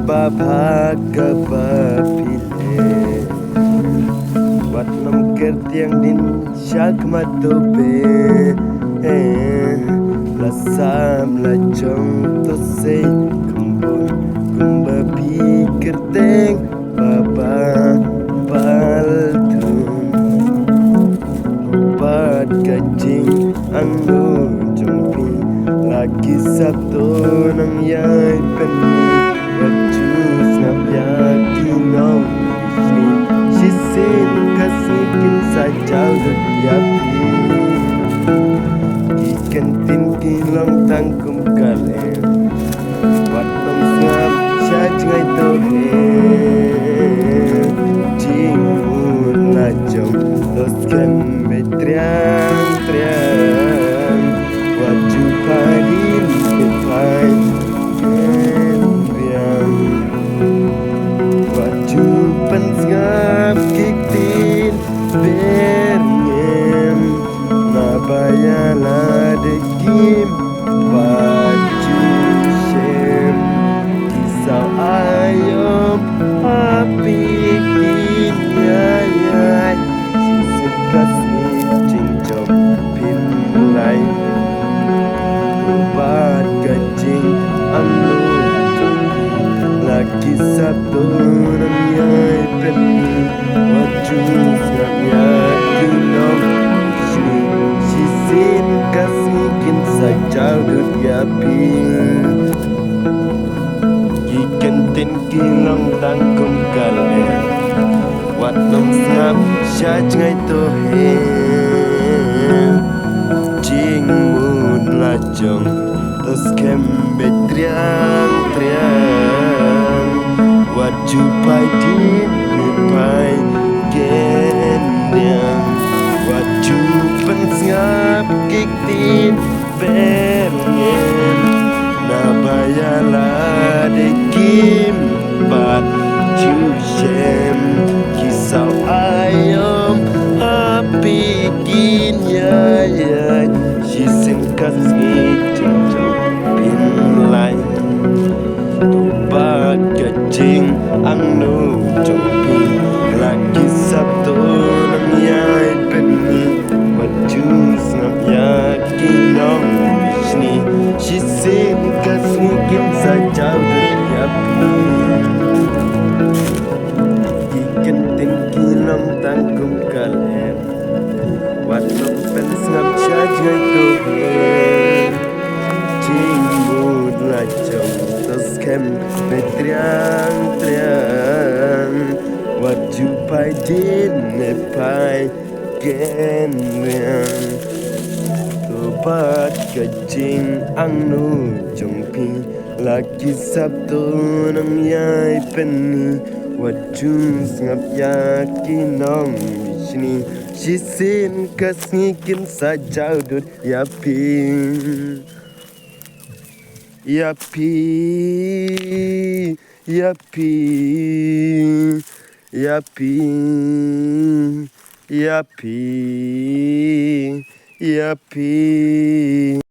Babaga bapile Wat nam kertiang din syak matobe Lasam la chong to say kumbon kumba pikir teng baba baltum Obat kacing anu jompi lagi sabto nang yai peni wajus ngap yakin nong ni sisin kasikin sajau yapi ikan tin kilang tangkum kalem watong ngap syajngai tohe jingun lajong loskan betriang waju padin bepai kendiang waju pensngap kiktin bernyem nabayala dekim baju shem kisau ayom api kinyayay sikasih cincom pinlay obat kacing anu lagi sabtu namyay peni wajus ngamya kinom sini sisin kasikin sajau dut yapi ikan tin kilang tangkum kalem wat nom ngap syajngai tohe jing mun lajong tos kembe triang waju pai din pai gendang waju pensngap kiktin bernyen nabayala dekim pat jushem kisau ayom api kinyayay sisin kasih cincau pinlay obat kacing anu jompi lagi sabtu namyay peni wajus ngap yakin nong bisni sisin kasih kin sajau dut yapi ikan tin kilang tangkum kalem wat nom pensngap syajngai tohe jingmud lajong tos kem betriang waju pai din pai genriang obat kacing anu jompi lagi sabtu namyay peni wajus ngap yakin nong bisni sisin kasngikin sajau dut yapi yapi yapi yapi yapi yapi